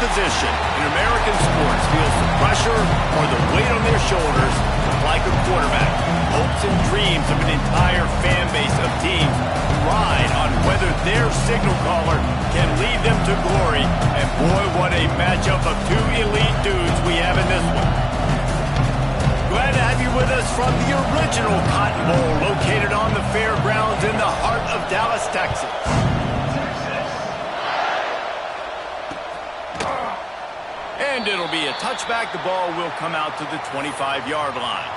position in American sports feels the pressure or the weight on their shoulders like a quarterback. Hopes and dreams of an entire fan base of teams ride on whether their signal caller can lead them to glory. And boy, what a matchup of two elite dudes we have in this one. Glad to have you with us from the original Cotton Bowl, located on the fairgrounds in the heart of Dallas, Texas. And it'll be a touchback. The ball will come out to the 25-yard line.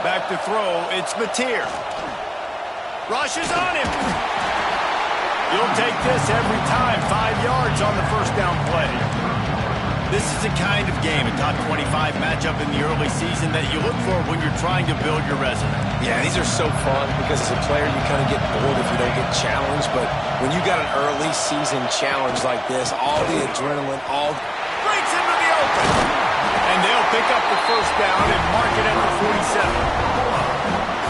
Back to throw, it's Mateer. Rushes on him. You'll take this every time. 5 yards on the first down play. This is the kind of game, a top 25 matchup in the early season that you look for when you're trying to build your resume. Yeah, these are so fun because as a player you kind of get bored if you don't get challenged. But when you got an early season challenge like this, all the adrenaline, all... Breaks into the open. And they'll pick up the first down and mark it at the 47.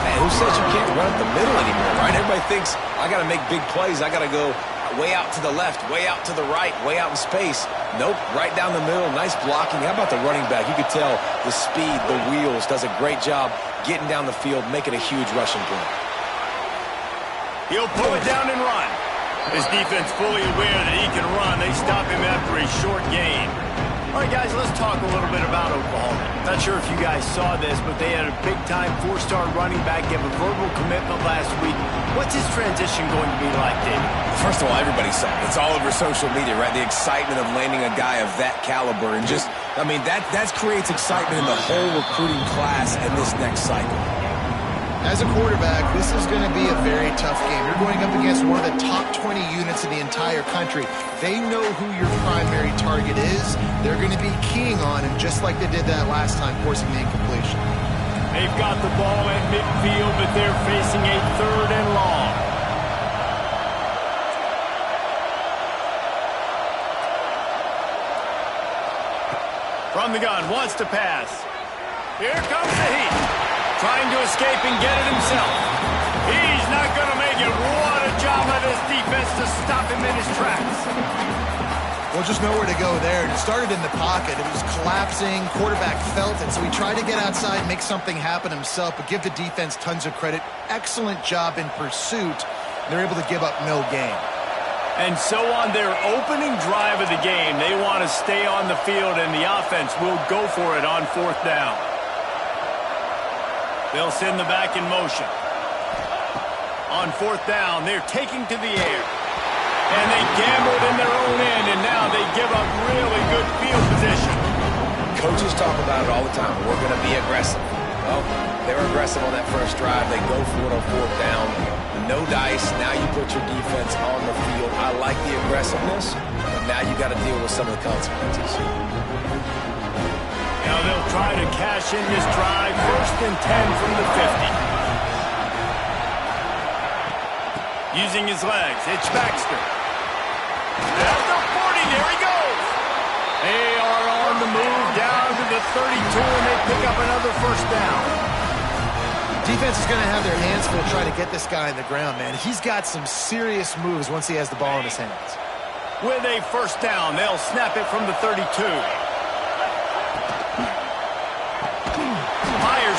Man, who says you can't run up the middle anymore, right? Everybody thinks, I got to make big plays. I got to go way out to the left, way out to the right, way out in space. Nope, right down the middle. Nice blocking. How about the running back? You could tell the speed, the wheels, does a great job getting down the field, making a huge rushing play. He'll pull it down and run. His defense fully aware that he can run. They stop him after a short gain. All right, guys, let's talk a little bit about Oklahoma. Not sure if you guys saw this, but they had a big-time 4-star running back give a verbal commitment last week. What's his transition going to be like, David? First of all, everybody saw it. It's all over social media, right? The excitement of landing a guy of that caliber. And just, I mean, that creates excitement in the whole recruiting class in this next cycle. As a quarterback, this is going to be a very tough game. You're going up against one of the top 20 units in the entire country. They know who your primary target is. They're going to be keying on him, just like they did that last time, forcing the incompletion. They've got the ball at midfield, but they're facing a 3rd and long. From the gun, wants to pass. Here comes the heat. Trying to escape and get it himself. He's not going to make it. What a job by this defense to stop him in his tracks. Well, just nowhere to go there. It started in the pocket. It was collapsing. Quarterback felt it, so he tried to get outside, make something happen himself, but give the defense tons of credit. Excellent job in pursuit. They're able to give up no gain. And so on their opening drive of the game, they want to stay on the field, and the offense will go for it on 4th down. They'll send the back in motion. On 4th down, they're taking to the air. And they gambled in their own end, and now they give up really good field position. Coaches talk about it all the time. We're going to be aggressive. Well, they were aggressive on that first drive. They go for it on 4th down. No dice. Now you put your defense on the field. I like the aggressiveness, but now you got to deal with some of the consequences. Now they'll try to cash in this drive. 1st and 10 from the 50. Using his legs, it's Baxter. At the 40, there he goes. They are on the move down to the 32, and they pick up another 1st down. Defense is going to have their hands full trying to get this guy on the ground, man. He's got some serious moves once he has the ball in his hands. With a 1st down, they'll snap it from the 32.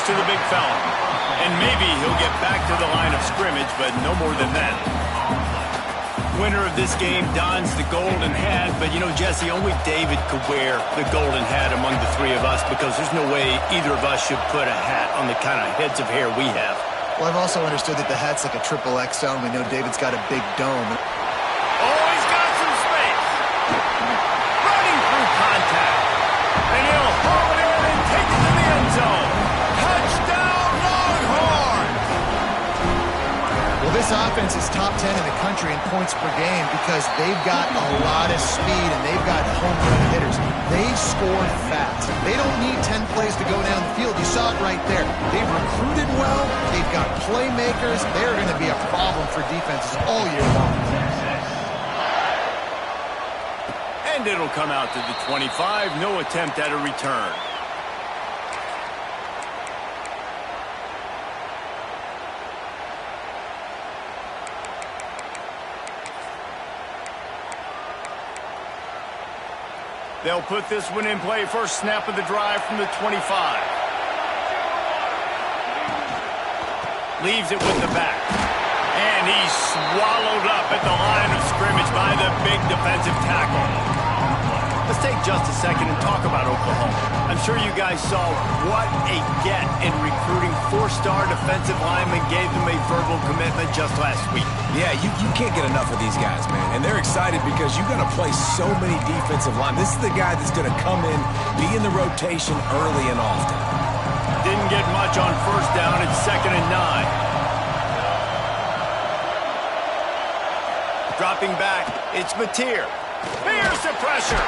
To the big fella. And maybe he'll get back to the line of scrimmage, but no more than that. Winner of this game dons the golden hat, but you know, Jesse, only David could wear the golden hat among the 3 of us because there's no way either of us should put a hat on the kind of heads of hair we have. Well, I've also understood that the hat's like a triple XL, and we know David's got a big dome. Oh, he's got some space. Running through contact. And he'll haul it in and take it to the end zone. Well, this offense is top 10 in the country in points per game because they've got a lot of speed and they've got home run hitters. They score fast. They don't need 10 plays to go down the field. You saw it right there. They've recruited well. They've got playmakers. They're going to be a problem for defenses all year long. And it'll come out to the 25. No attempt at a return. They'll put this one in play. First snap of the drive from the 25. Leaves it with the back. And he's swallowed up at the line of scrimmage by the big defensive tackle. Let's take just a second and talk about Oklahoma. I'm sure you guys saw what a get in recruiting. Four-star defensive linemen gave them a verbal commitment just last week. Yeah, you can't get enough of these guys, man. And they're excited because you're going to play so many defensive linemen. This is the guy that's going to come in, be in the rotation early and often. Didn't get much on first down. It's 2nd and 9. Dropping back, it's Mateer. Here's the pressure.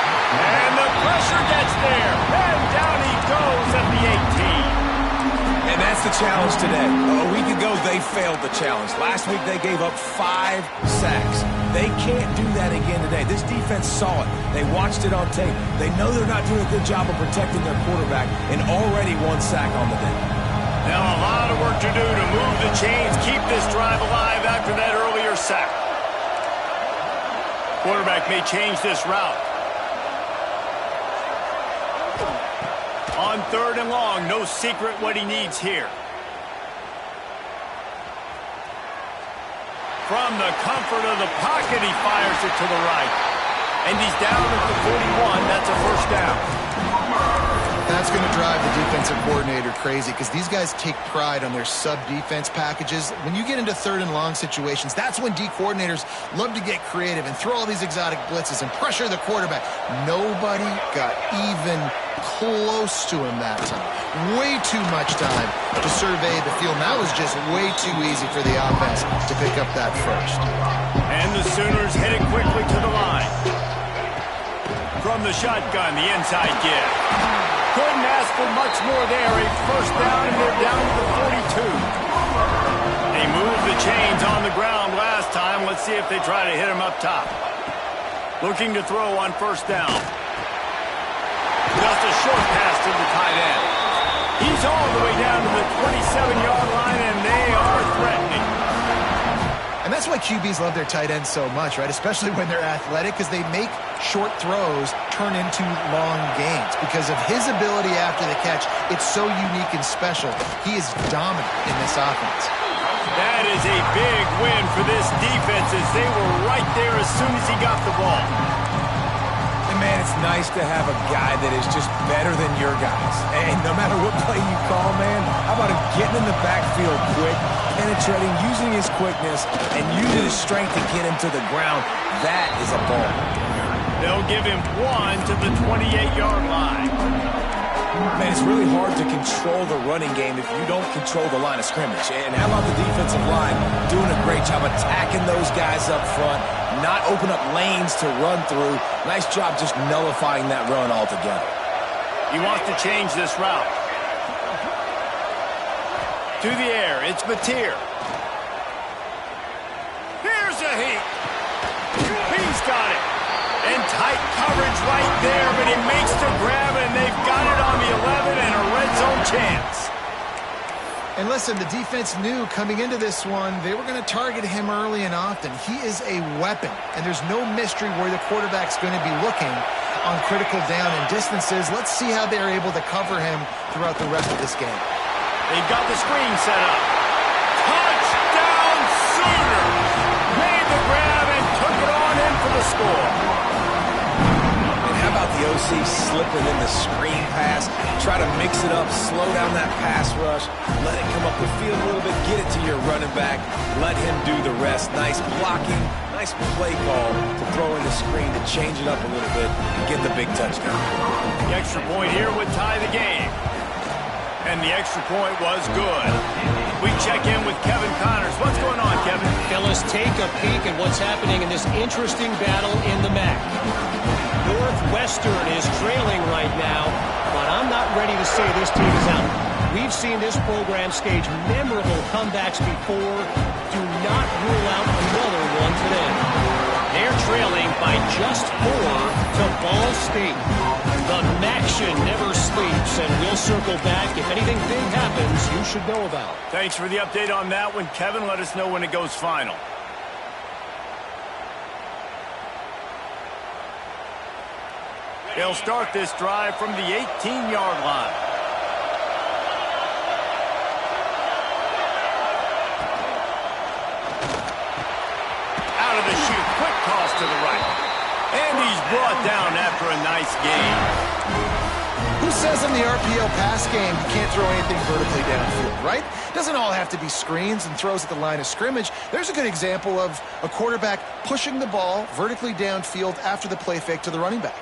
And the pressure gets there. And down he goes at the 18. And that's the challenge today. A week ago, they failed the challenge. Last week, they gave up 5 sacks. They can't do that again today. This defense saw it. They watched it on tape. They know they're not doing a good job of protecting their quarterback, and already 1 sack on the day. Now a lot of work to do to move the chains, keep this drive alive after that earlier sack. Quarterback may change this route. On 3rd and long, no secret what he needs here. From the comfort of the pocket, he fires it to the right. And he's down at the 41. That's a first down. That's going to drive the defensive coordinator crazy because these guys take pride on their sub-defense packages. When you get into 3rd and long situations, that's when D coordinators love to get creative and throw all these exotic blitzes and pressure the quarterback. Nobody got even close to him that time. Way too much time to survey the field. And that was just way too easy for the offense to pick up that first. And the Sooners headed quickly to the line. From the shotgun, the inside give. Couldn't ask for much more there. A first down, and they're down to the 42. They moved the chains on the ground last time. Let's see if they try to hit him up top. Looking to throw on first down. Just a short pass to the tight end. He's all the way down to the 27-yard line, and they are threatening. And that's why QBs love their tight ends so much, right? Especially when they're athletic, because they make short throws turn into long gains. Because of his ability after the catch, it's so unique and special. He is dominant in this offense. That is a big win for this defense as they were right there as soon as he got the ball. And man, it's nice to have a guy that is just better than your guys. And no matter what play you call, man, how about him getting in the backfield quick, penetrating, using his quickness, and using his strength to get him to the ground? That is a ball. They'll give him 1 to the 28-yard line. Man, it's really hard to control the running game if you don't control the line of scrimmage. And how about the defensive line doing a great job attacking those guys up front, not open up lanes to run through. Nice job just nullifying that run altogether. He wants to change this route. To the air, it's Mateer. Here's a heat. He's got it. And tight coverage right there, but he makes the grab, and they've got it on the 11 and a red zone chance. And listen, the defense knew coming into this one, they were going to target him early and often. He is a weapon, and there's no mystery where the quarterback's going to be looking on critical down and distances. Let's see how they're able to cover him throughout the rest of this game. They've got the screen set up. Touchdown Sooners! Made the grab and took it on in for the score. How about the OC slipping in the screen pass, try to mix it up, slow down that pass rush, let it come up the field a little bit, get it to your running back, let him do the rest. Nice blocking, nice play call to throw in the screen to change it up a little bit and get the big touchdown. The extra point here would tie the game. And the extra point was good. We check in with Kevin Connors. What's going on, Kevin? Fellas, take a peek at what's happening in this interesting battle in the MAC. Northwestern is trailing right now, but I'm not ready to say this team is out. We've seen this program stage memorable comebacks before. Do not rule out another one today. They're trailing by just 4 to Ball State. The Maction never sleeps, and we'll circle back. If anything big happens, you should know about. Thanks for the update on that one, Kevin. Let us know when it goes final. They'll start this drive from the 18-yard line. Out of the chute, quick toss to the right. And he's brought down after a nice gain. Who says in the RPO pass game you can't throw anything vertically downfield, right? Doesn't all have to be screens and throws at the line of scrimmage. There's a good example of a quarterback pushing the ball vertically downfield after the play fake to the running back.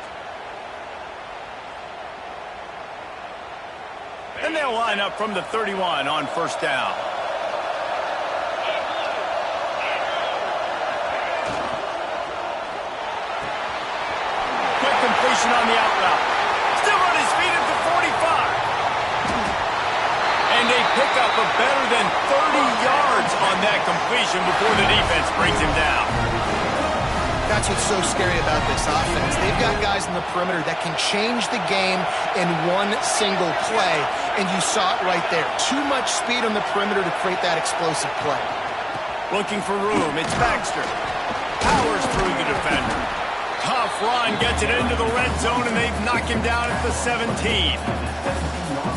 And they'll line up from the 31 on first down. Quick completion on the out route. Still on his feet at the 45. And they pick up a better than 30 yards on that completion before the defense brings him down. That's what's so scary about this offense. They've got guys in the perimeter that can change the game in one single play, and you saw it right there. Too much speed on the perimeter to create that explosive play. Looking for room, it's Baxter. Powers through the defender. Tough run, gets it into the red zone, and they've knocked him down at the 17.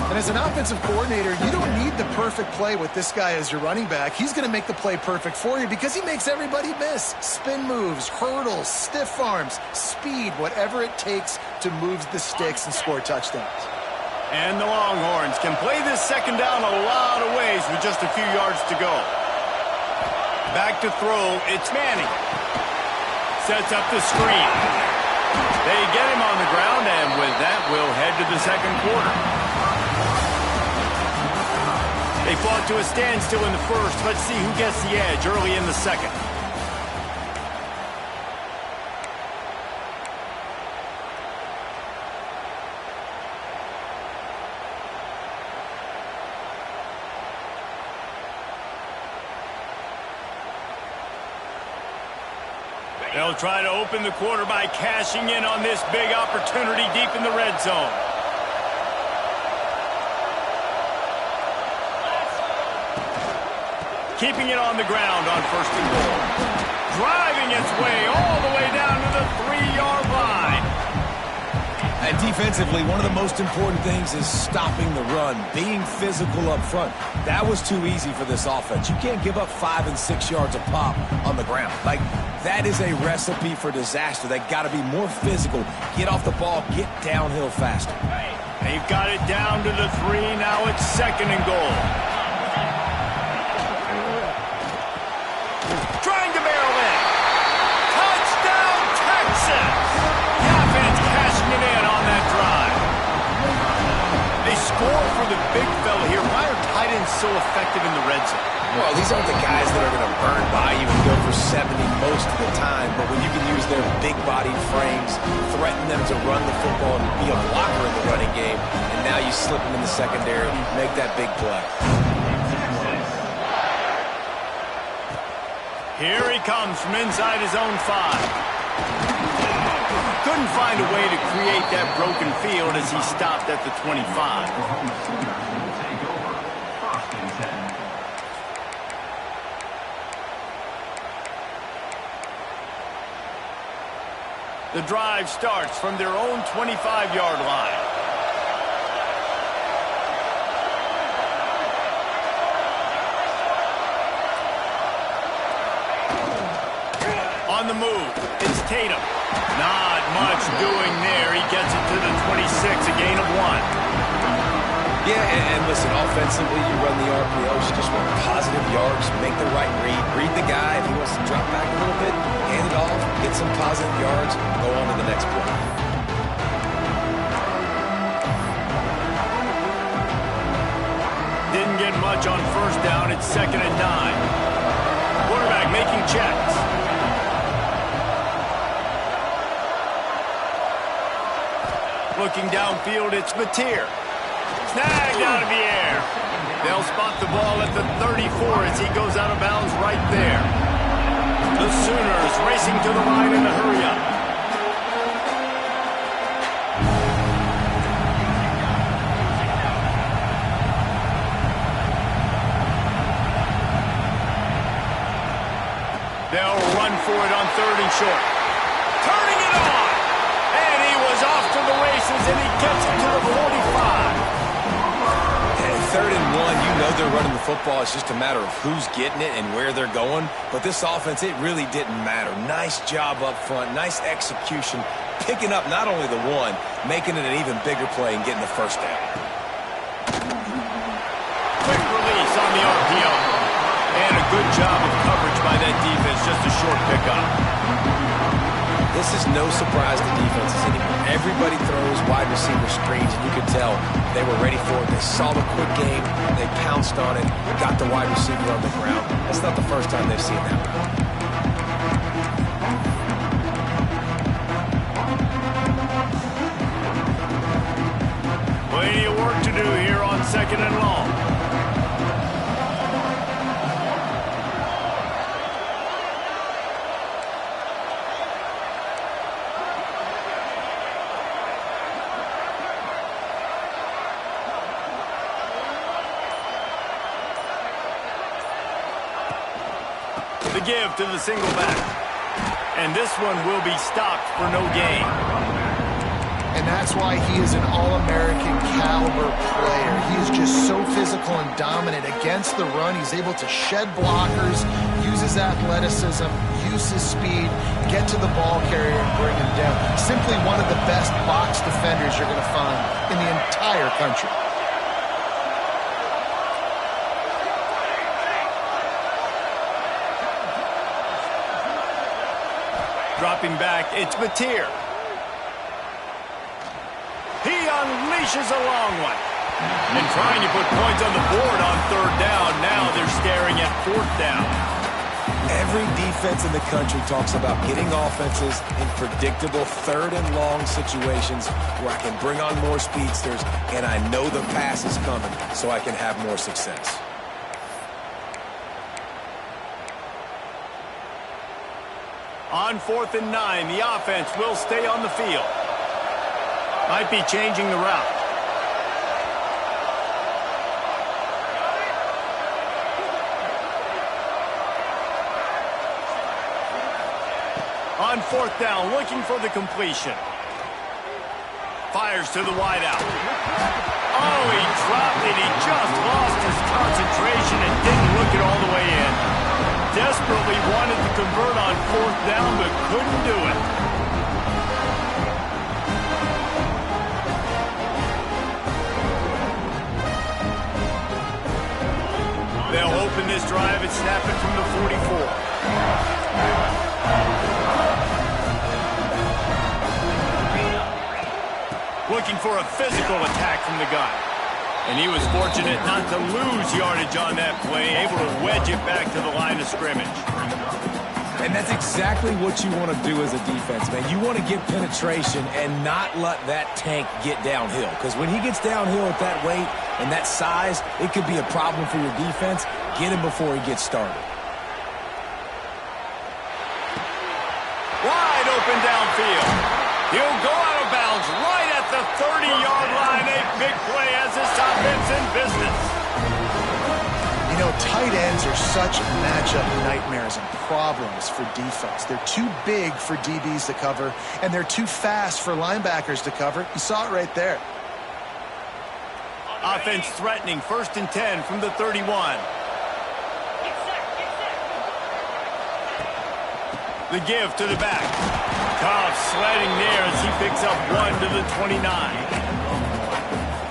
And as an offensive coordinator, you don't need the perfect play with this guy as your running back. He's going to make the play perfect for you because he makes everybody miss. Spin moves, hurdles, stiff arms, speed, whatever it takes to move the sticks and score touchdowns. And the Longhorns can play this second down a lot of ways with just a few yards to go. Back to throw, it's Manning. Sets up the screen. They get him on the ground, and with that, we'll head to the second quarter. They fought to a standstill in the first. Let's see who gets the edge early in the second. They'll try to open the quarter by cashing in on this big opportunity deep in the red zone. Keeping it on the ground on first and goal. Driving its way all the way down to the 3-yard line. And defensively, one of the most important things is stopping the run, being physical up front. That was too easy for this offense. You can't give up 5 and 6 yards a pop on the ground. Like, that is a recipe for disaster. They got to be more physical, get off the ball, get downhill faster. They've got it down to the 3. Now it's second and goal. Trying to barrel in. Touchdown, Texas! The offense cashing it in on that drive. They score for the big fella here. Why are tight ends so effective in the red zone? Well, these aren't the guys that are going to burn by you and go for 70 most of the time, but when you can use their big-bodied frames, threaten them to run the football and be a blocker in the running game, and now you slip them in the secondary, make that big play. Here he comes from inside his own 5. Couldn't find a way to create that broken field as he stopped at the 25. The drive starts from their own 25-yard line. On the move, it's Tatum. Not much doing there. He gets it to the 26, a gain of 1. Yeah, and listen, offensively, you run the RPOs, you just want positive yards, make the right read the guy. If he wants to drop back a little bit, hand it off, get some positive yards, go on to the next play. Didn't get much on first down. It's second and 9. Quarterback making checks. Looking downfield, it's Mateer. Snagged out of the air. They'll spot the ball at the 34 as he goes out of bounds right there. The Sooners racing to the line in a hurry-up. They'll run for it on 3rd and short. Turning it on! And he was off to the races, and he gets it to the 45. And 3rd and 1, you know they're running the football. It's just a matter of who's getting it and where they're going. But this offense, it really didn't matter. Nice job up front, nice execution, picking up not only the one, making it an even bigger play and getting the first down. Quick release on the RPO. And a good job of coverage by that defense, just a short pickup. This is no surprise to defenses anymore. Everybody throws wide receiver screens, and you could tell they were ready for it. They saw the quick game, they pounced on it, got the wide receiver on the ground. That's not the first time they've seen that. Plenty of work to do here on 2nd and long. The give to the single back. And this one will be stopped for no gain. And that's why he is an All-American caliber player. He is just so physical and dominant against the run. He's able to shed blockers, use his athleticism, use his speed, get to the ball carrier and bring him down. Simply one of the best box defenders you're going to find in the entire country. Dropping back, it's Mateer. He unleashes a long one. And trying to put points on the board on 3rd down. Now they're staring at 4th down. Every defense in the country talks about getting offenses in predictable 3rd and long situations where I can bring on more speedsters and I know the pass is coming so I can have more success. On 4th and 9, the offense will stay on the field. Might be changing the route. On 4th down, looking for the completion. Fires to the wideout. Oh, he dropped it. He just lost his concentration and didn't look it all the way in. Desperately wanted to convert on 4th down, but couldn't do it. They'll open this drive and snap it from the 44. Looking for a physical attack from the gun. And he was fortunate not to lose yardage on that play, able to wedge it back to the line of scrimmage. And that's exactly what you want to do as a defense, man. You want to get penetration and not let that tank get downhill. Because when he gets downhill at that weight and that size, it could be a problem for your defense. Get him before he gets started. Wide open downfield. He'll go out of bounds right at the 30-yard line. A big play as this offense in business. You know, tight ends are such matchup nightmares and problems for defense. They're too big for DBs to cover, and they're too fast for linebackers to cover. You saw it right there. Offense threatening, 1st and 10 from the 31. The give to the back. Cobb sledding there as he picks up 1 to the 29.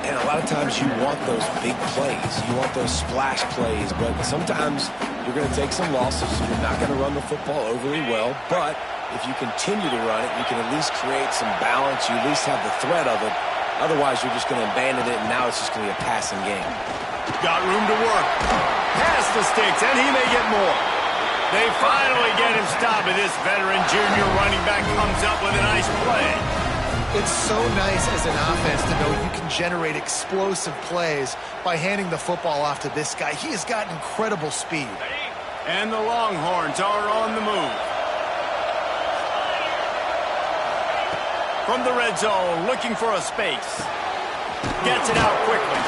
And a lot of times you want those big plays. You want those splash plays, but sometimes you're going to take some losses. You're not going to run the football overly well, but if you continue to run it, you can at least create some balance. You at least have the threat of it. Otherwise, you're just going to abandon it, and now it's just going to be a passing game. Got room to work. Pass the sticks, and he may get more. They finally get him stopped, and this veteran junior running back comes up with a nice play. It's so nice as an offense to know you can generate explosive plays by handing the football off to this guy. He has got incredible speed. And the Longhorns are on the move. From the red zone, looking for a space. Gets it out quickly.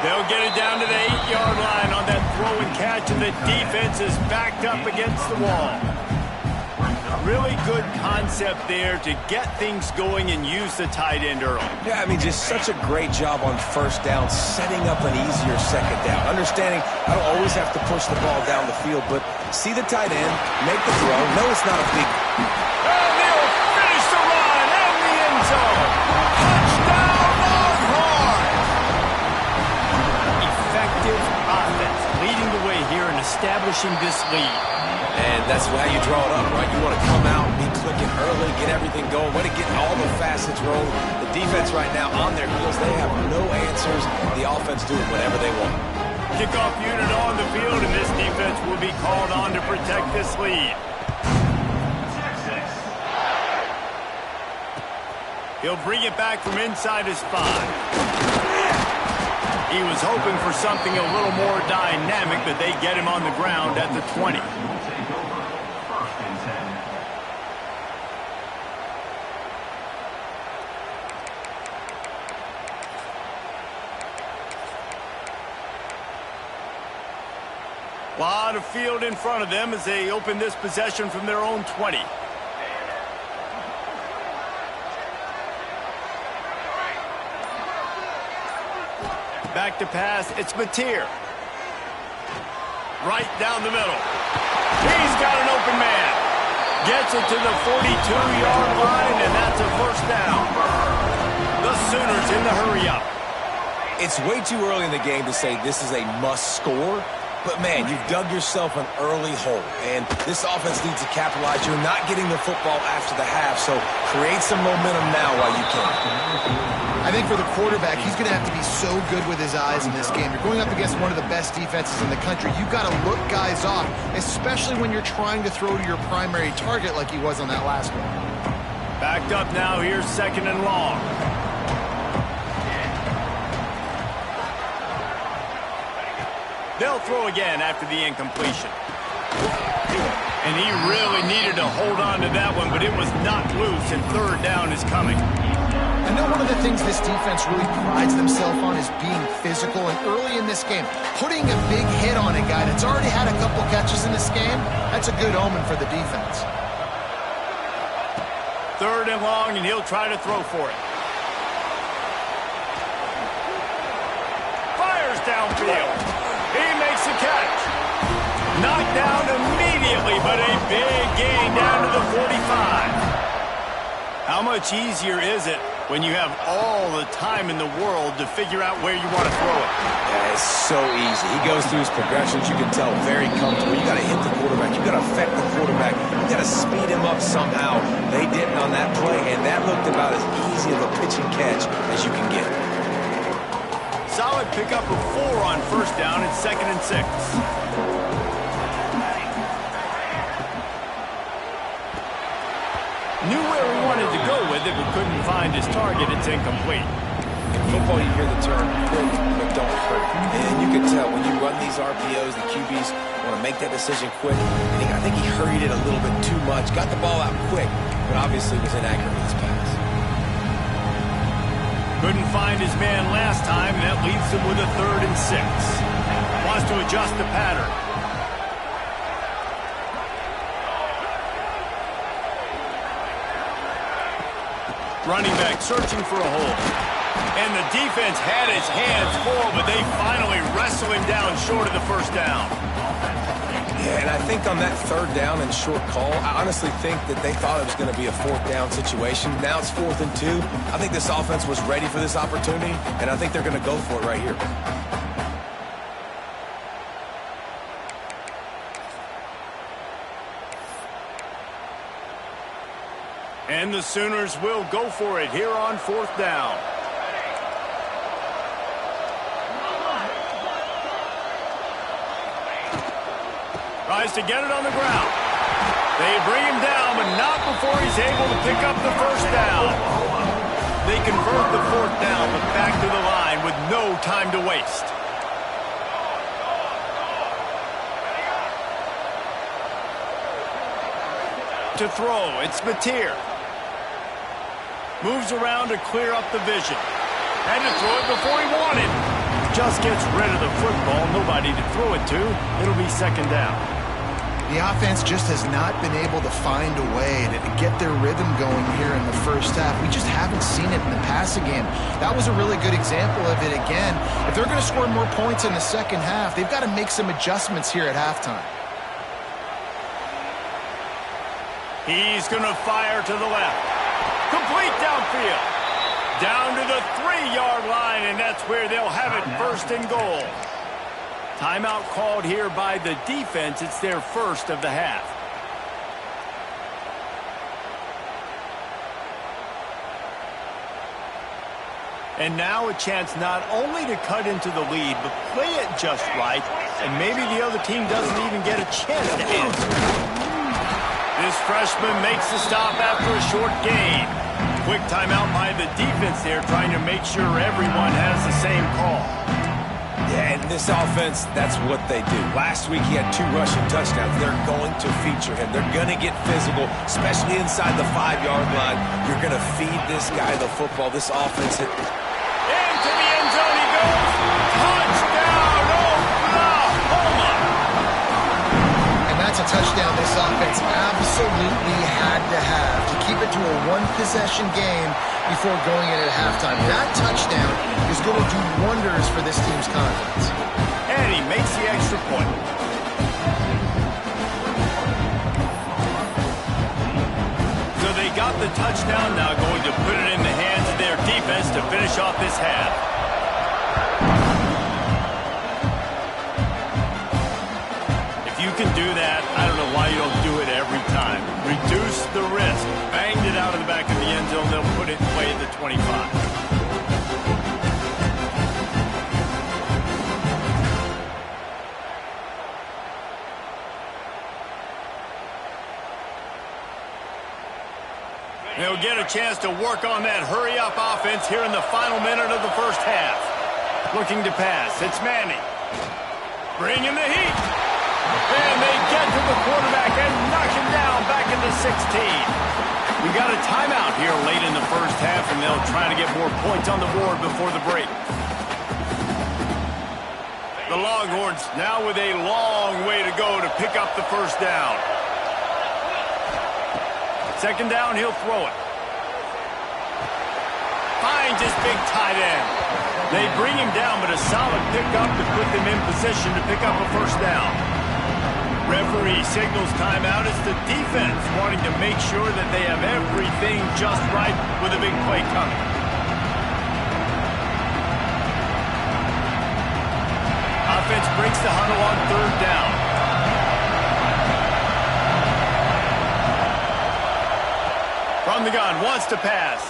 They'll get it down to the 8-yard line on that throw and catch, and the defense is backed up against the wall. Really good concept there to get things going and use the tight end early. Yeah, I mean, just such a great job on first down, setting up an easier second down. Understanding I don't always have to push the ball down the field, but see the tight end, make the throw. No, it's not a big... And they'll finish the run and the end zone. Touchdown, Longhorns! Effective offense, leading the way here and establishing this lead. And that's how you draw it up, right? You want to come out, be clicking early, get everything going, want to get all the facets rolling. The defense right now on their heels, they have no answers. The offense doing whatever they want. Kickoff unit on the field, and this defense will be called on to protect this lead. He'll bring it back from inside his 5. He was hoping for something a little more dynamic, but they get him on the ground at the 20. A lot of field in front of them as they open this possession from their own 20. Back to pass, it's Mateer. Right down the middle. He's got an open man. Gets it to the 42-yard line, and that's a first down. The Sooners in the hurry-up. It's way too early in the game to say this is a must-score. But, man, you've dug yourself an early hole, and this offense needs to capitalize. You're not getting the football after the half, so create some momentum now while you can. I think for the quarterback, he's going to have to be so good with his eyes in this game. You're going up against one of the best defenses in the country. You've got to look guys off, especially when you're trying to throw to your primary target like he was on that last one. Backed up now, here's second and long. They'll throw again after the incompletion. And he really needed to hold on to that one, but it was knocked loose, and third down is coming. I know one of the things this defense really prides themselves on is being physical, and early in this game, putting a big hit on a guy that's already had a couple catches in this game, that's a good omen for the defense. Third and long, and he'll try to throw for it. Fires downfield. He makes the catch. Knocked down immediately, but a big gain down to the 45. How much easier is it when you have all the time in the world to figure out where you want to throw it? Yeah, it's so easy. He goes through his progressions. You can tell very comfortable. You got to hit the quarterback. You got to affect the quarterback. You got to speed him up somehow. They didn't on that play, and that looked about as easy of a pitch and catch as you can get. Solid pickup of 4 on first down and 2nd and 6. Knew where he wanted to go with it, but couldn't find his target. It's incomplete. In football, you hear the term quick, but don't hurt. And you can tell when you run these RPOs, the QBs want to make that decision quick. I think he hurried it a little bit too much, got the ball out quick, but obviously was inaccurate with his pass. Couldn't find his man last time, and that leaves him with a 3rd and 6. Wants to adjust the pattern. Running back searching for a hole. And the defense had his hands full, but they finally wrestle him down short of the first down. Yeah, and I think on that 3rd down and short call, I honestly think that they thought it was going to be a 4th down situation. Now it's 4th and 2. I think this offense was ready for this opportunity, and I think they're going to go for it right here. And the Sooners will go for it here on 4th down. Tries to get it on the ground. They bring him down, but not before he's able to pick up the first down. convert the 4th down, but back to the line with no time to waste. To throw, it's Mateer. Moves around to clear up the vision. Had to throw it before he wanted. Just gets rid of the football. Nobody to throw it to. It'll be 2nd down. The offense just has not been able to find a way to get their rhythm going here in the first half. We just haven't seen it in the passing game. That was a really good example of it again. If they're going to score more points in the second half, they've got to make some adjustments here at halftime. He's going to fire to the left. Complete downfield. Down to the 3-yard line, and that's where they'll have it, 1st and goal. Timeout called here by the defense. It's their first of the half. And now a chance not only to cut into the lead, but play it just right, and maybe the other team doesn't even get a chance to answer. This freshman makes the stop after a short gain. Quick timeout by the defense there, trying to make sure everyone has the same call. Yeah, and this offense, that's what they do. Last week he had 2 rushing touchdowns. They're going to feature him. They're going to get physical, especially inside the 5-yard line. You're going to feed this guy the football. This offense hit. Into the end zone he goes. Touchdown, Oklahoma! And that's a touchdown this offense absolutely had to have to keep it to a 1-possession game before going in at halftime. That touchdown is going to do wonders for this team's confidence. And he makes the extra point. So they got the touchdown, now going to put it in the hands of their defense to finish off this half. If you can do that, I don't know why you don't do it every time. Reduce the risk. Banged it out of the back of the end zone. They'll put it away at the 25. They'll get a chance to work on that hurry-up offense here in the final minute of the first half. Looking to pass. It's Manning. Bringing the heat. And they get to the quarterback and knock him down back into 16. We got a timeout here late in the first half, and they'll try to get more points on the board before the break. The Longhorns now with a long way to go to pick up the first down. 2nd down, he'll throw it. Finds his big tight end. They bring him down, but a solid pickup to put them in position to pick up a first down. Referee signals timeout. It's the defense wanting to make sure that they have everything just right with a big play coming. Offense breaks the huddle on 3rd down. From the gun, wants to pass.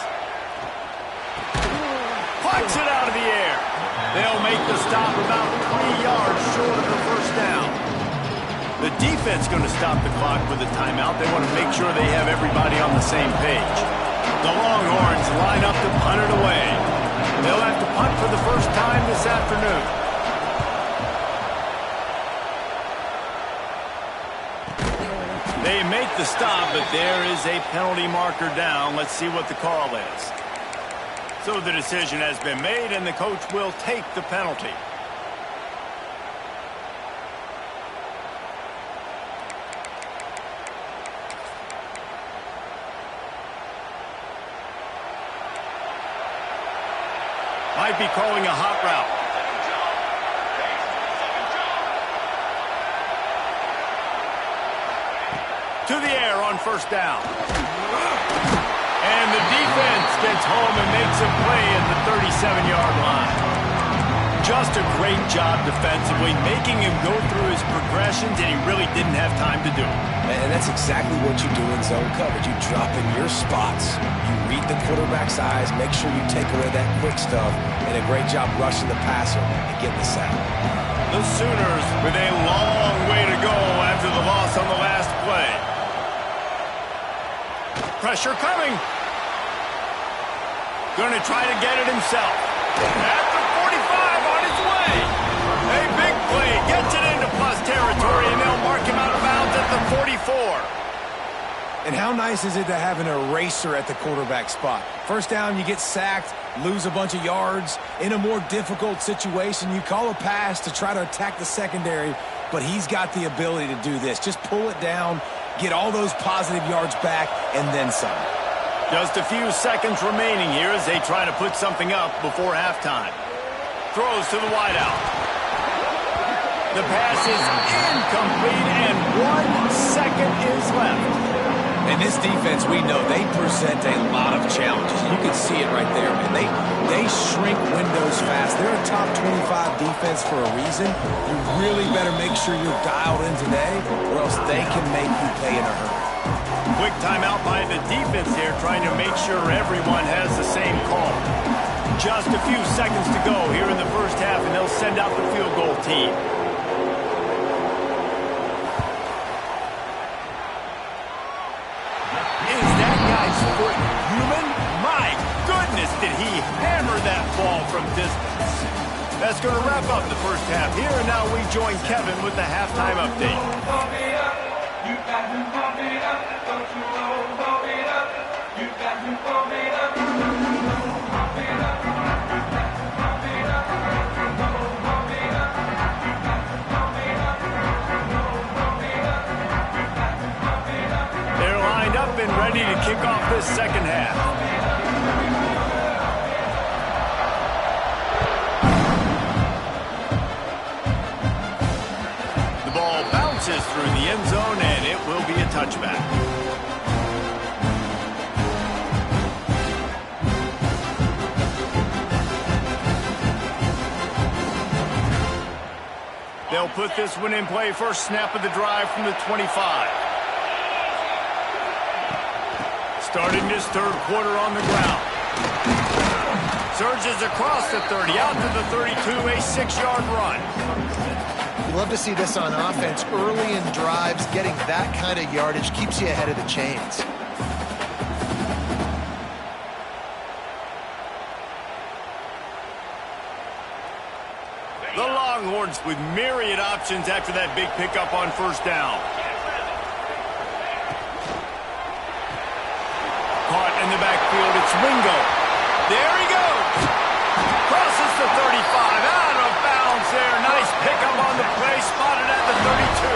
Plucks it out of the air. They'll make the stop about 3 yards short of the first down. The defense going to stop the clock with a timeout. They want to make sure they have everybody on the same page. The Longhorns line up to punt it away. They'll have to punt for the first time this afternoon. They make the stop, but there is a penalty marker down. Let's see what the call is. So the decision has been made, and the coach will take the penalty. Might be calling a hot route. To the air on 1st down. And the defense gets home and makes a play at the 37-yard line. Just a great job defensively, making him go through his progressions, and he really didn't have time to do it. And that's exactly what you do in zone coverage. You drop in your spots, you read the quarterback's eyes, make sure you take away that quick stuff, and a great job rushing the passer and getting the sack. The Sooners with a long way to go after the loss on the last play. Pressure coming. Going to try to get it himself. At the 45 on his way. A big play gets it into plus territory, and they'll mark him out of bounds at the 44. And how nice is it to have an eraser at the quarterback spot? First down, you get sacked, lose a bunch of yards. In a more difficult situation, you call a pass to try to attack the secondary, but he's got the ability to do this. Just pull it down, get all those positive yards back, and then some. Just a few seconds remaining here as they try to put something up before halftime. Throws to the wideout. The pass is incomplete, and 1 second is left. And this defense, we know, they present a lot of challenges. You can see it right there, man. They shrink windows fast. They're a top 25 defense for a reason. You really better make sure you're dialed in today, or else they can make you pay in a hurry. Quick timeout by the defense here, trying to make sure everyone has the same call. Just a few seconds to go here in the first half, and they'll send out the field goal team. Did he hammer that ball from distance? That's going to wrap up the first half here, and now we join Kevin with the halftime update. They're lined up and ready to kick off this second half. Through the end zone, and it will be a touchback. They'll put this one in play. First snap of the drive from the 25. Starting this third quarter on the ground. Surges across the 30, out to the 32, a 6-yard run. Love to see this on offense. Early in drives, getting that kind of yardage keeps you ahead of the chains. The Longhorns with myriad options after that big pickup on first down. Caught in the backfield, it's Wingo. There he goes. Crosses the 35, out of bounds there. Nice pickup on the play, spotted at the 32.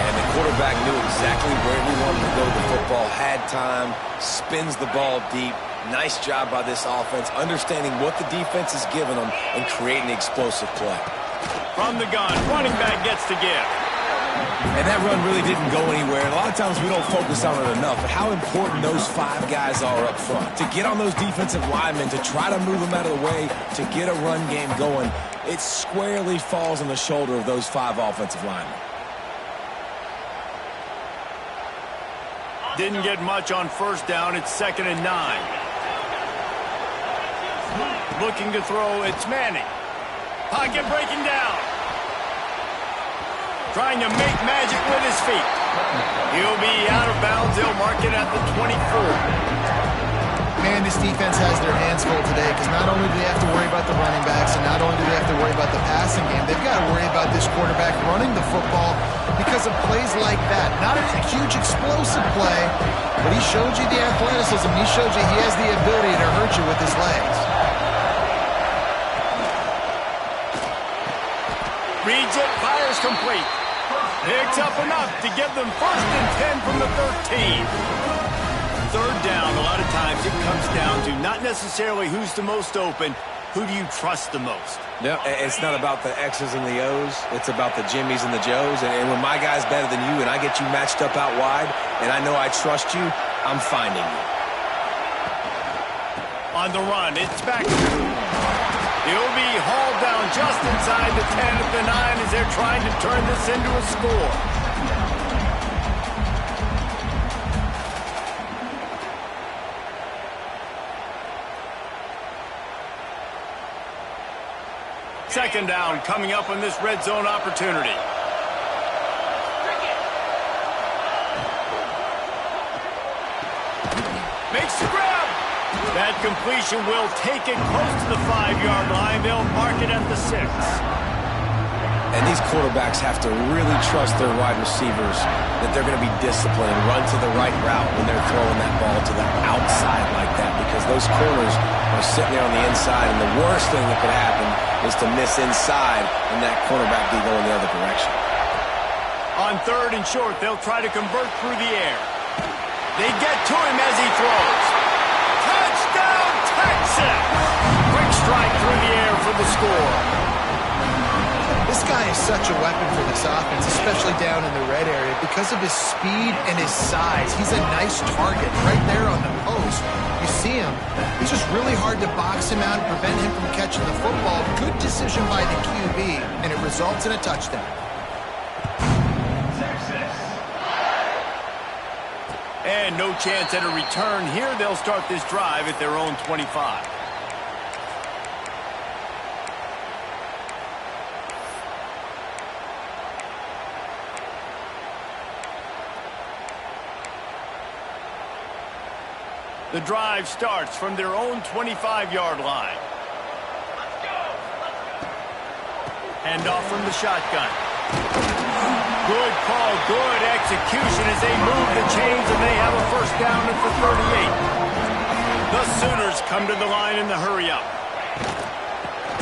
And the quarterback knew exactly where he wanted to go with the football, had time, spins the ball deep. Nice job by this offense, understanding what the defense is giving them and creating explosive play. From the gun, running back gets to give. And that run really didn't go anywhere. And a lot of times we don't focus on it enough, but how important those 5 guys are up front. To get on those defensive linemen, to try to move them out of the way, to get a run game going, it squarely falls on the shoulder of those 5 offensive linemen. Didn't get much on first down. It's 2nd and 9. Looking to throw, it's Manning. Pocket breaking down. Trying to make magic with his feet. He'll be out of bounds. They'll mark it at the 24. Man, this defense has their hands full today because not only do they have to worry about the running backs and not only do they have to worry about the passing game, they've got to worry about this quarterback running the football because of plays like that. Not a huge explosive play, but he showed you the athleticism. He showed you he has the ability to hurt you with his legs. Reads it, fires complete. Picks up enough to give them 1st and 10 from the 13. Third down, a lot of times it comes down to not necessarily who's the most open, who do you trust the most? No, it's not about the X's and the O's. It's about the Jimmys and the Joes. And when my guy's better than you and I get you matched up out wide and I know I trust you, I'm finding you. On the run, it's back. He'll be hauled down just inside the 10 at the 9 as they're trying to turn this into a score. Second down coming up on this red zone opportunity. Makes the grab. That completion will take it close to the 5-yard line. They'll mark it at the 6. And these quarterbacks have to really trust their wide receivers that they're going to be disciplined and run to the right route when they're throwing that ball to the outside like that, because those corners are sitting there on the inside, and the worst thing that could happen is to miss inside and that cornerback be going the other direction. On 3rd and short, they'll try to convert through the air. They get to him as he throws. Touchdown, Texas! Quick strike through the air for the score. This guy is such a weapon for this offense, especially down in the red area. Because of his speed and his size, he's a nice target right there on the post. You see him. It's just really hard to box him out and prevent him from catching the football. Good decision by the QB, and it results in a touchdown. And no chance at a return here. They'll start this drive at their own 25. The drive starts from their own 25-yard line. Hand off from the shotgun. Good call, good execution as they move the chains, and they have a first down at the 38. The Sooners come to the line in the hurry-up.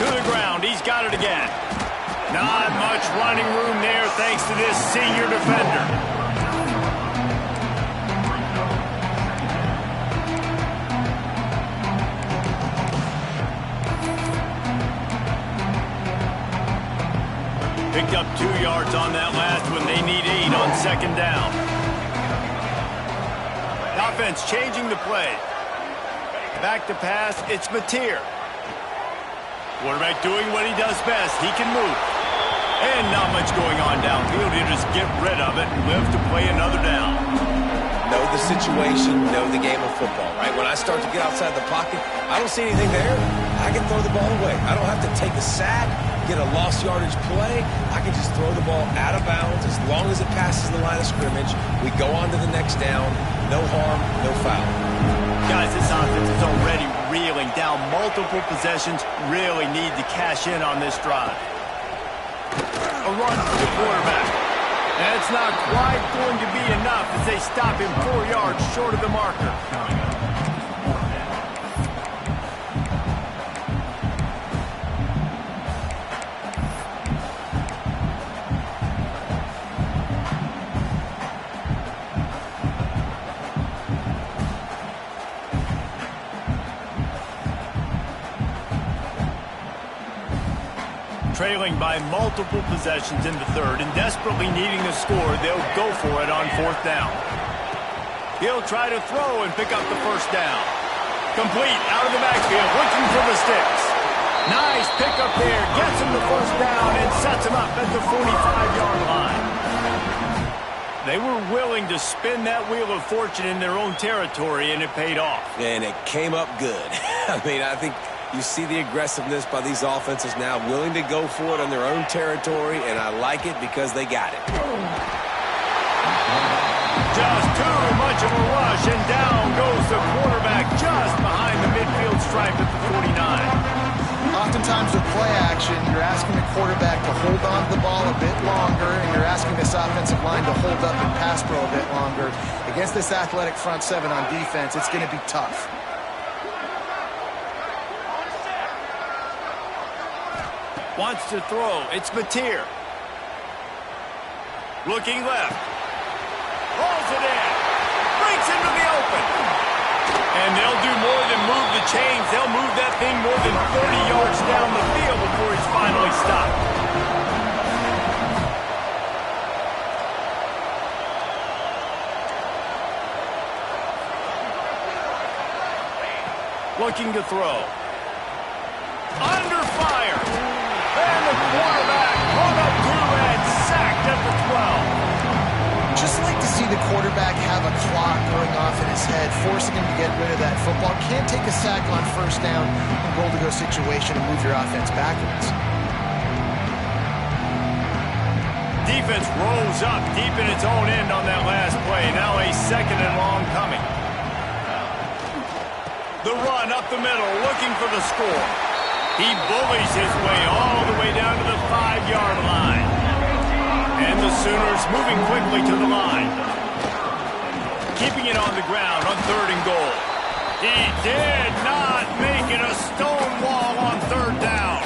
To the ground, he's got it again. Not much running room there thanks to this senior defender. Picked up 2 yards on that last one. They need 8 on 2nd down. Offense changing the play. Back to pass. It's Mateer. Quarterback doing what he does best. He can move. And not much going on downfield. He'll just get rid of it and live to play another down. Know the situation, know the game of football, right? When I start to get outside the pocket, I don't see anything there. I can throw the ball away. I don't have to take a sack, get a lost yardage play. I can just throw the ball out of bounds as long as it passes the line of scrimmage. We go on to the next down. No harm, no foul. Guys, this offense is already reeling down multiple possessions. Really need to cash in on this drive. A run for the quarterback. That's not quite going to be enough as they stop him 4 yards short of the marker. Trailing by multiple possessions in the 3rd and desperately needing a score, they'll go for it on 4th down. He'll try to throw and pick up the first down. Complete out of the backfield, looking for the sticks. Nice pickup there, gets him the first down and sets him up at the 45-yard line. They were willing to spin that wheel of fortune in their own territory, and it paid off. And it came up good. I mean, I think you see the aggressiveness by these offenses now, willing to go for it on their own territory, and I like it because they got it. Just too much of a rush, and down goes the quarterback just behind the midfield stripe at the 49. Oftentimes with play action, you're asking the quarterback to hold on to the ball a bit longer, and you're asking this offensive line to hold up and pass pro a bit longer. Against this athletic front seven on defense, it's going to be tough. Wants to throw. It's Mateer. Looking left. Rolls it in. Breaks into the open. And they'll do more than move the chains. They'll move that thing more than 30 yards down the field before he's finally stopped. Looking to throw. Under fire. And the quarterback caught up to and sacked at the 12. Just like to see the quarterback have a clock going off in his head, forcing him to get rid of that football. Can't take a sack on first down in goal-to-go situation and move your offense backwards. Defense rose up deep in its own end on that last play. Now a 2nd and long coming. The run up the middle, looking for the score. He bullies his way all the way down to the 5-yard line. And the Sooners moving quickly to the line. Keeping it on the ground on 3rd and goal. He did not make it a stone wall on 3rd down.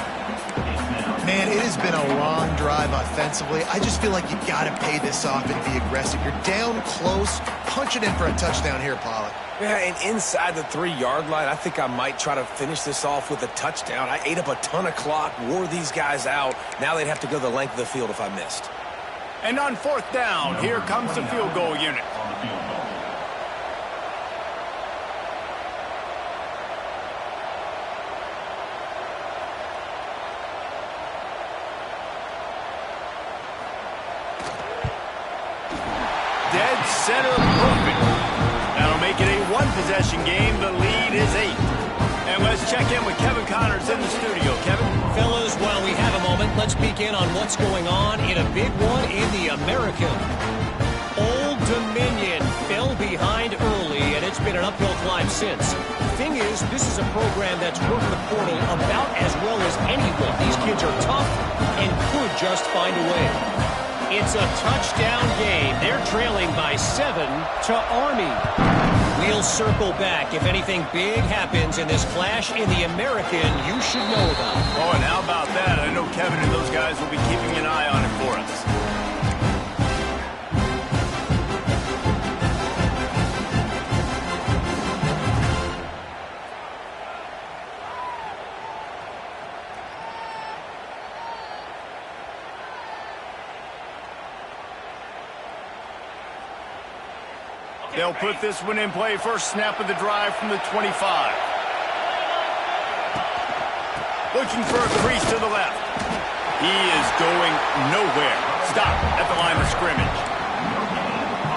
Man, it has been a long drive offensively. I just feel like you got to pay this off and be aggressive. You're down close. Punch it in for a touchdown here, Pollack. Yeah, and inside the 3-yard line, I think I might try to finish this off with a touchdown. I ate up a ton of clock, wore these guys out. Now they'd have to go the length of the field if I missed. And on 4th down, here comes the field goal unit. Dead center perfect. That'll make it a one-possession game. The lead is 8. And let's check in with Kevin Connors in the studio. Kevin? Fellas, while we have a moment, let's peek in on what's going on in a big one in the American. Old Dominion fell behind early, and it's been an uphill climb since. The thing is, this is a program that's worked the portal about as well as anyone. These kids are tough and could just find a way. It's a touchdown game. They're trailing by 7 to Army. We'll circle back if anything big happens in this clash in the American you should know about. Oh, and how about that? I know Kevin and those guys will be keeping an eye on it for us. They'll put this one in play. First snap of the drive from the 25. Looking for a crease to the left. He is going nowhere. Stop at the line of scrimmage.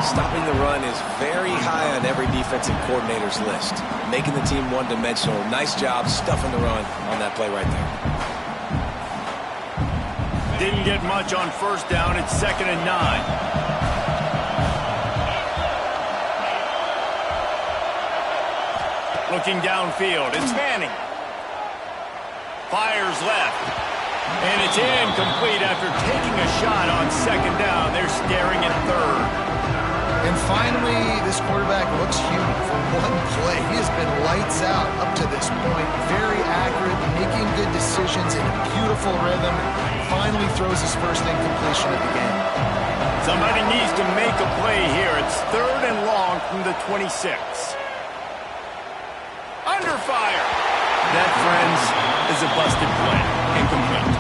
Stopping the run is very high on every defensive coordinator's list. Making the team one-dimensional. Nice job stuffing the run on that play right there. Didn't get much on 1st down. It's 2nd and 9. Looking downfield, it's Manning. Fires left. And it's incomplete after taking a shot on 2nd down. They're staring at 3rd. And finally, this quarterback looks human for one play. He has been lights out up to this point. Very accurate, making good decisions in a beautiful rhythm. Finally throws his first incompletion of the game. Somebody needs to make a play here. It's 3rd and long from the 26. Under fire. That, friends, is a busted play. Incomplete.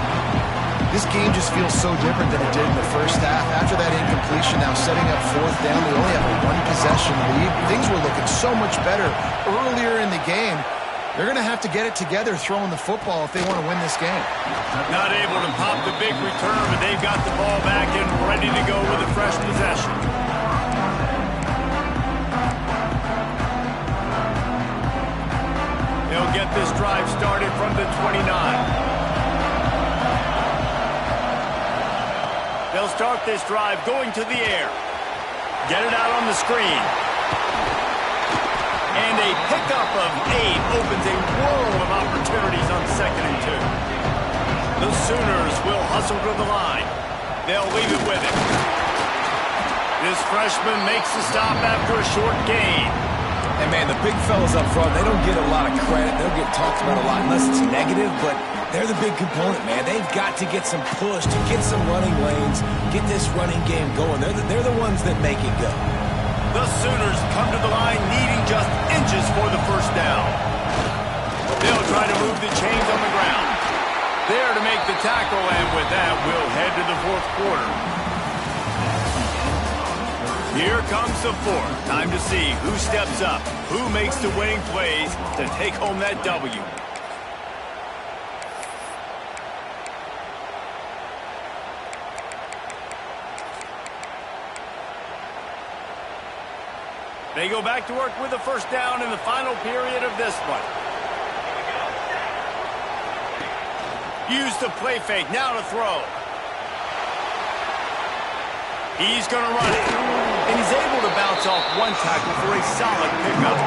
This game just feels so different than it did in the first half. After that incompletion, now setting up 4th down, they only have a one-possession lead. Things were looking so much better earlier in the game. They're going to have to get it together throwing the football if they want to win this game. Not able to pop the big return, but they've got the ball back and ready to go with a fresh possession. They'll get this drive started from the 29. They'll start this drive going to the air. Get it out on the screen. And a pickup of 8 opens a world of opportunities on 2nd and 2. The Sooners will hustle to the line. They'll leave it with it. This freshman makes the stop after a short gain. And, man, the big fellas up front, they don't get a lot of credit. They don't get talked about a lot unless it's negative, but they're the big component, man. They've got to get some push, to get some running lanes, get this running game going. They're the ones that make it go. The Sooners come to the line needing just inches for the 1st down. They'll try to move the chains on the ground. There to make the tackle, and with that, we'll head to the 4th quarter. Here comes the 4th. Time to see who steps up, who makes the winning plays to take home that W. They go back to work with the 1st down in the final period of this one. Use the play fake, now to throw. He's going to run it. And he's able to bounce off one tackle for a solid pickup.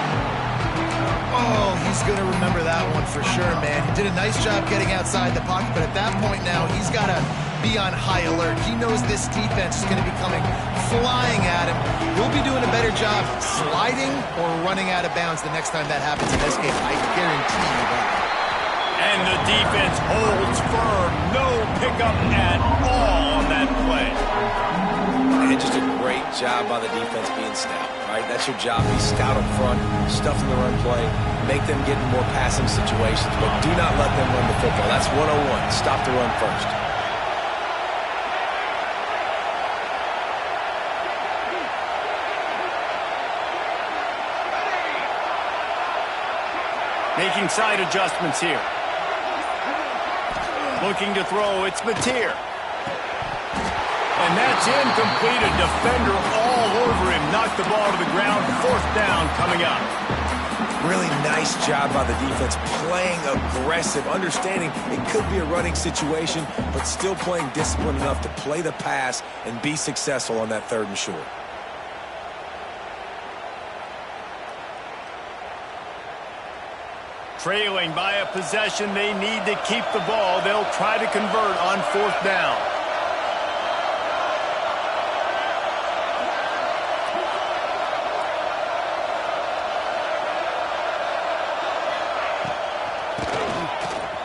Oh, he's going to remember that one for sure, man. He did a nice job getting outside the pocket, but at that point now, he's got to be on high alert. He knows this defense is going to be coming flying at him. He'll be doing a better job sliding or running out of bounds the next time that happens in this game. I guarantee you that. And the defense holds firm. No pickup at all on that play. And just a great job by the defense being stout, right? That's your job. Be stout up front, stuff in the run play, make them get in more passing situations, but do not let them run the football. That's 101. Stop the run first. Making side adjustments here. Looking to throw, it's Mateer. And that's incomplete. A defender all over him. Knocked the ball to the ground. 4th down coming up. Really nice job by the defense, playing aggressive, understanding it could be a running situation, but still playing disciplined enough to play the pass and be successful on that 3rd and short. Trailing by a possession, they need to keep the ball. They'll try to convert on 4th down.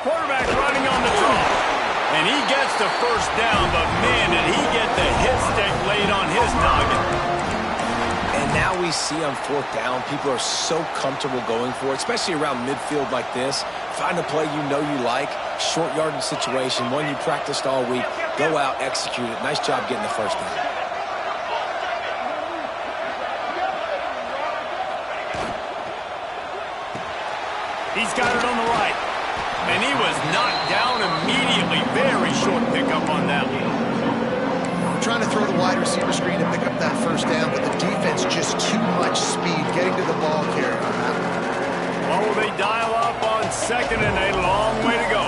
Quarterback running on the draw. And he gets the 1st down, but man, did he get the hit stick laid on his noggin. And now we see on 4th down, people are so comfortable going for it, especially around midfield like this. Find a play you know you like, short yardage situation, one you practiced all week. Go out, execute it. Nice job getting the 1st down. He's got it on the right. And he was knocked down immediately. Very short pickup on that one. Trying to throw the wide receiver screen to pick up that 1st down, but the defense just too much speed getting to the ball carrier on that one. Oh, they dial up on 2nd and a long way to go.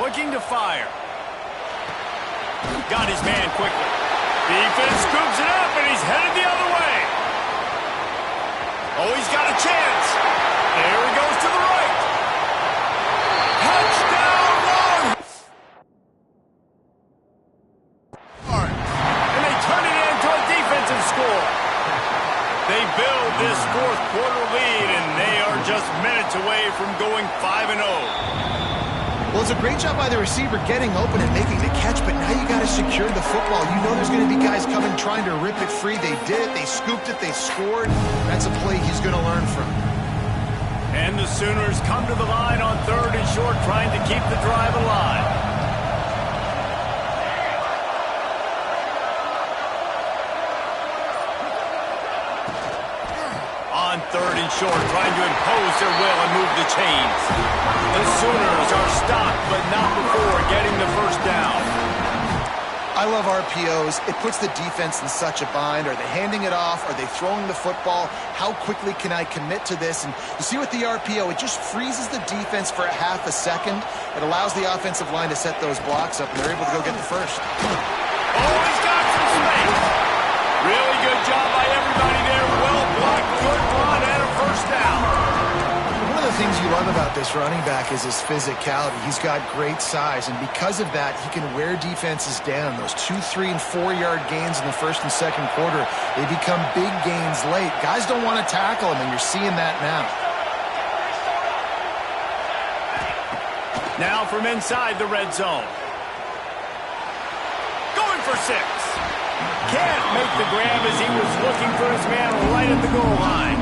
Looking to fire. Got his man quickly. Defense scoops it up, and he's headed the other way. Oh, he's got a chance. There he goes to the right. Touchdown, long. And they turn it into a defensive score. They build this 4th quarter lead, and they are just minutes away from going 5-0. Well, it's a great job by the receiver getting open and making the catch, but now you got to secure the football. You know there's going to be guys coming trying to rip it free. They did. They scooped it. They scored. That's a play he's going to learn from. And the Sooners come to the line on 3rd and short, trying to keep the drive alive. On 3rd and short, trying to impose their will and move the chains. The Sooners are stopped, but not before getting the 1st down. I love RPOs. It puts the defense in such a bind. Are they handing it off? Are they throwing the football? How quickly can I commit to this? And you see with the RPO, it just freezes the defense for a half a second. It allows the offensive line to set those blocks up, and they're able to go get the 1st. Oh, he's got some space. Really good job by everybody there. Well blocked, good run, and a 1st down. One of the things you love about this running back is his physicality. He's got great size, and because of that, he can wear defenses down. Those 2, 3, and 4-yard gains in the 1st and 2nd quarter, they become big gains late. Guys don't want to tackle him, and you're seeing that now. Now from inside the red zone. Going for 6. Can't make the grab as he was looking for his man right at the goal line.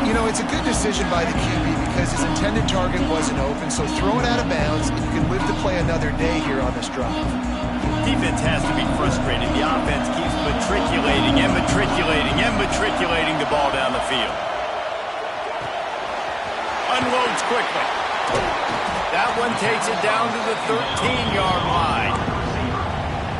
You know, it's a good decision by the QB because his intended target wasn't open, so throw it out of bounds, and you can live to play another day here on this drive. Defense has to be frustrated. The offense keeps matriculating and matriculating and matriculating the ball down the field. Unloads quickly. That one takes it down to the 13-yard line.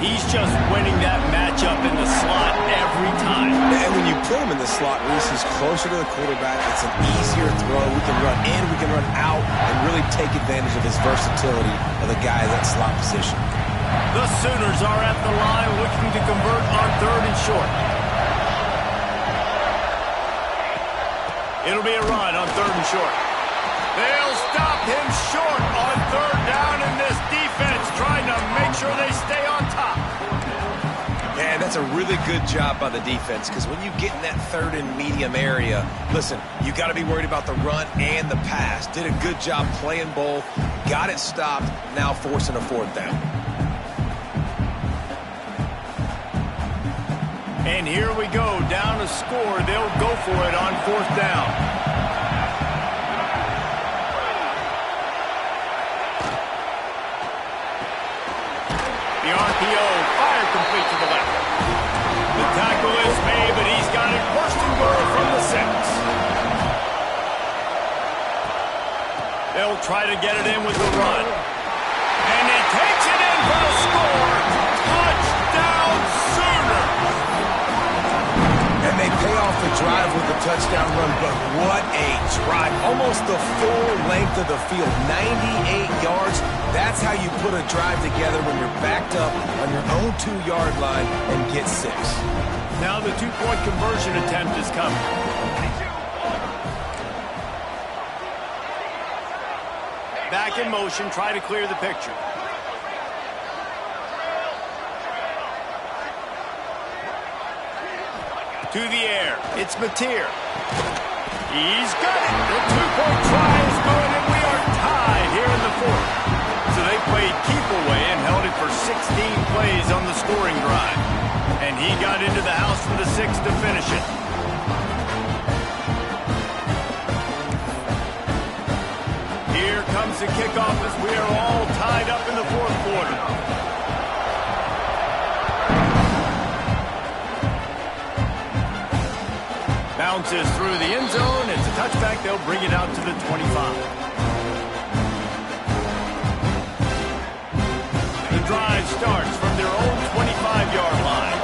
He's just winning that matchup in the slot every time. And when you put him in the slot, Reese, he's closer to the quarterback. It's an easier throw. We can run in, we can run out, and really take advantage of his versatility of the guy in that slot position. The Sooners are at the line looking to convert on 3rd and short. It'll be a run on 3rd and short. They'll stop him short on 3rd down, and this defense trying to make sure they stay on top. And that's a really good job by the defense, because when you get in that 3rd and medium area, listen, you got to be worried about the run and the pass. Did a good job playing both, got it stopped, now forcing a 4th down. And here we go, down to score. They'll go for it on 4th down. The RPO, fire complete to the left. The tackle is made, but he's got it 1st and goal from the 6. They'll try to get it in with the run. And he takes it in for the score. Touchdown, Sooners! And they pay off the drive with the touchdown run, but what a drive. Almost the full length of the field, 98 yards. That's how you put a drive together when you're backed up on your own 2-yard line and get 6. Now the 2-point conversion attempt is coming. Back in motion, try to clear the picture. To the air, it's Mateer. He's got it. The 2-point try is good, and we are tied here in the 4th. So they played keep away and held it for 16 plays on the scoring drive. And he got into the house for the 6th to finish it. Here comes the kickoff as we are all tied up in the 4th quarter. Bounces through the end zone. It's a touchback. They'll bring it out to the 25. The drive starts from their own 25-yard line.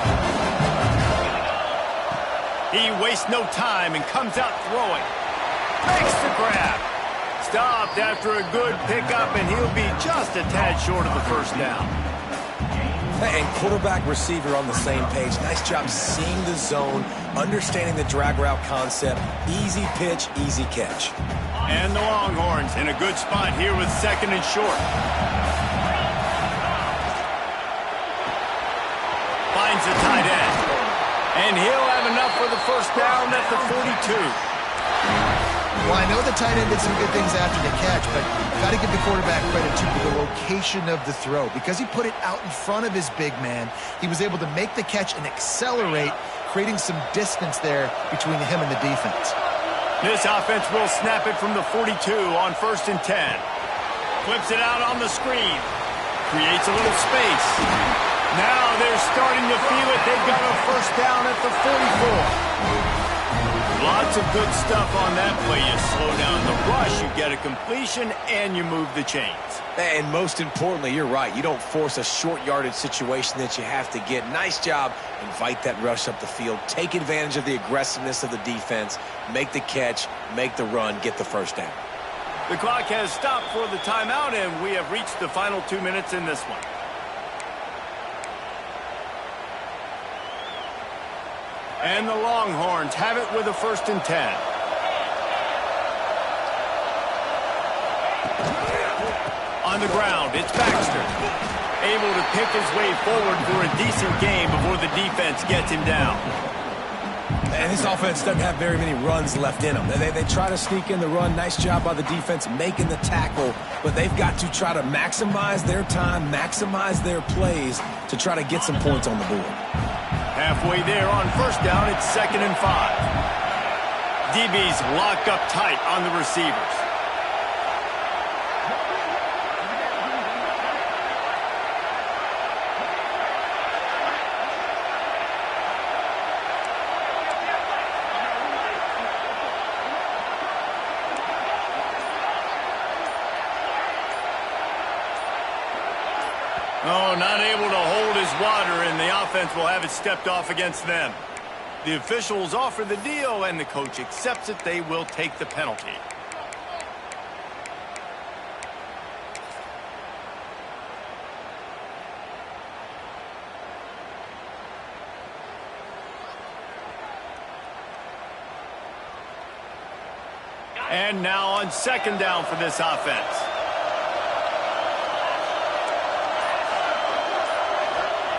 He wastes no time and comes out throwing. Makes the grab. Stopped after a good pickup, and he'll be just a tad short of the 1st down. And quarterback receiver on the same page. Nice job seeing the zone, understanding the drag route concept. Easy pitch, easy catch. And the Longhorns in a good spot here with 2nd and short. Finds the tight end. And he'll have enough for the 1st down at the 42. Well, I know the tight end did some good things after the catch, but got to give the quarterback credit, too, for the location of the throw. Because he put it out in front of his big man, he was able to make the catch and accelerate, creating some distance there between him and the defense. This offense will snap it from the 42 on 1st and 10. Flips it out on the screen. Creates a little space. Now they're starting to feel it. They've got a 1st down at the 44. Lots of good stuff on that play. You slow down the rush, you get a completion, and you move the chains. And most importantly, you're right. You don't force a short yardage situation that you have to get. Nice job. Invite that rush up the field. Take advantage of the aggressiveness of the defense. Make the catch, make the run, get the 1st down. The clock has stopped for the timeout, and we have reached the final 2 minutes in this one. And the Longhorns have it with a 1st and 10. On the ground, it's Baxter. Able to pick his way forward for a decent game before the defense gets him down. And this offense doesn't have very many runs left in them. They try to sneak in the run. Nice job by the defense making the tackle. But they've got to try to maximize their time, maximize their plays to try to get some points on the board. Halfway there on 1st down, it's 2nd and 5. DBs lock up tight on the receivers. Oh, not able to hold his water, and the offense will have it stepped off against them. The officials offer the deal, and the coach accepts it. They will take the penalty. And now on second down for this offense.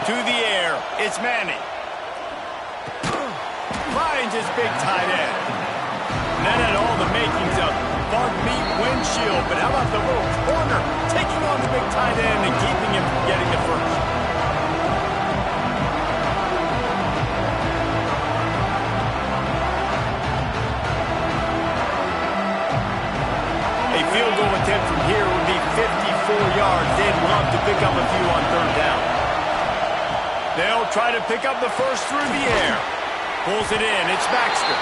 To the air, it's Manning. Finds his big tight end. And that had all the makings of bug meat windshield, but how about the little corner taking on the big tight end and keeping him from getting the first? A field goal attempt from here would be 54 yards. They'd love to pick up a few on third down. They'll try to pick up the first through the air. Pulls it in. It's Baxter.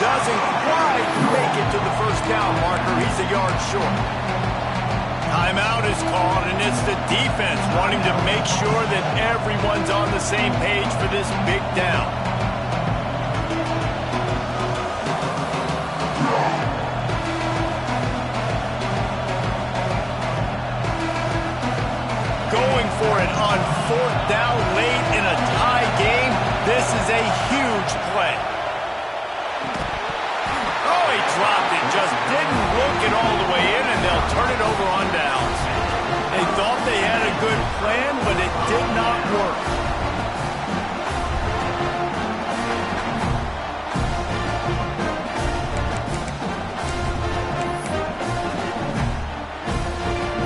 Doesn't quite make it to the first down marker. He's a yard short. Timeout is called, and it's the defense wanting to make sure that everyone's on the same page for this big down. Going for it on fourth down late in a tie game. This is a huge play. Oh, he dropped it. Just didn't look it all the way in, and they'll turn it over on downs. They thought they had a good plan, but it did not work.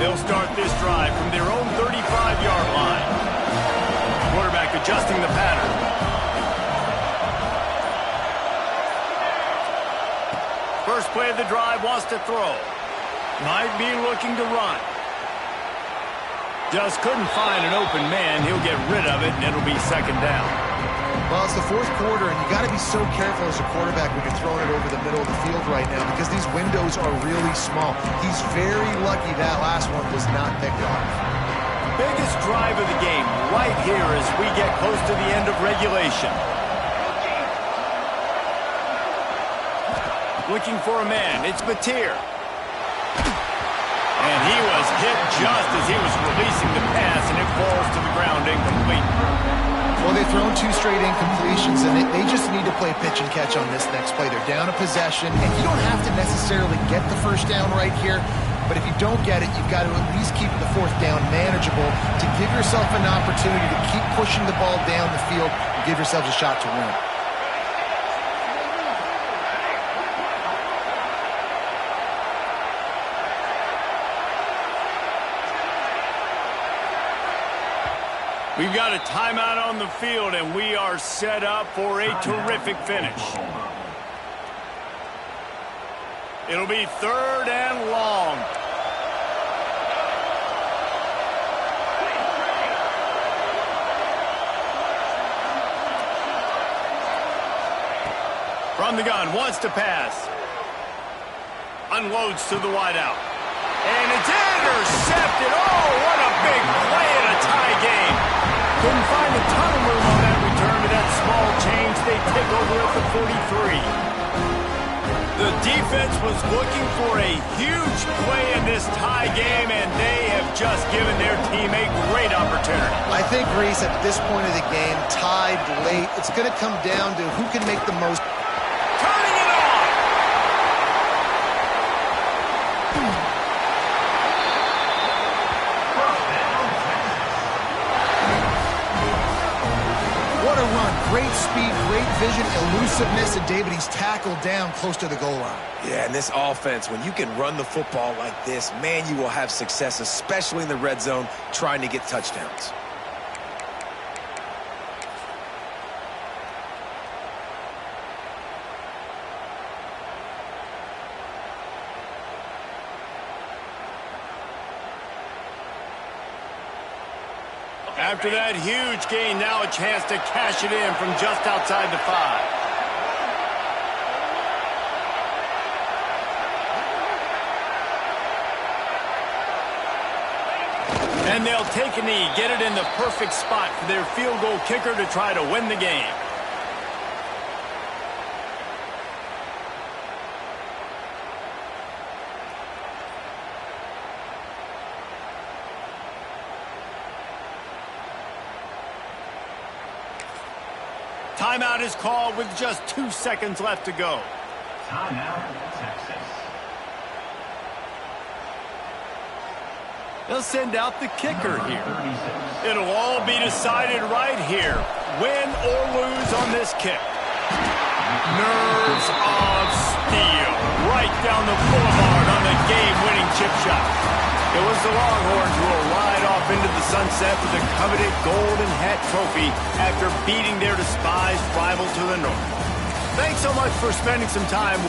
They'll start this drive from their own 35-yard line. Quarterback adjusting the pattern. First play of the drive, wants to throw. Might be looking to run. Just couldn't find an open man. He'll get rid of it, and it'll be second down. Well, it's the fourth quarter, and you got to be so careful as a quarterback when you're throwing it over the middle of the field right now because these windows are really small. He's very lucky that last one was not picked off. Biggest drive of the game right here as we get close to the end of regulation. Looking for a man. It's Mateer. And he was hit just as he was releasing the pass, and it falls to the ground incomplete. Well, they've thrown two straight incompletions, and they just need to play pitch and catch on this next play. They're down a possession, and you don't have to necessarily get the first down right here, but if you don't get it, you've got to at least keep the fourth down manageable to give yourself an opportunity to keep pushing the ball down the field and give yourselves a shot to win. We've got a timeout on the field, and we are set up for a terrific finish. It'll be third and long. From the gun, wants to pass. Unloads to the wideout. And it's intercepted. Oh, what a big play in a tie game. Couldn't find a ton of room on that return, but that small change, they take over at the 43. The defense was looking for a huge play in this tie game, and they have just given their team a great opportunity. I think, Reese, at this point of the game, tied late, it's going to come down to who can make the most. Turning it on! What a run. Great speed, great vision, elusiveness, and David, he's tackled down close to the goal line. Yeah, and this offense, when you can run the football like this, man, you will have success, especially in the red zone, trying to get touchdowns. After that huge gain, now a chance to cash it in from just outside the 5. And they'll take a knee, get it in the perfect spot for their field goal kicker to try to win the game. Timeout is called with just 2 seconds left to go. They'll send out the kicker here. It'll all be decided right here. Win or lose on this kick. Nerves of steel. Right down the boulevard on the game-winning chip shot. It was the Longhorns who will ride off into the sunset with the coveted Golden Hat Trophy after beating their despised rival to the north. Thanks so much for spending some time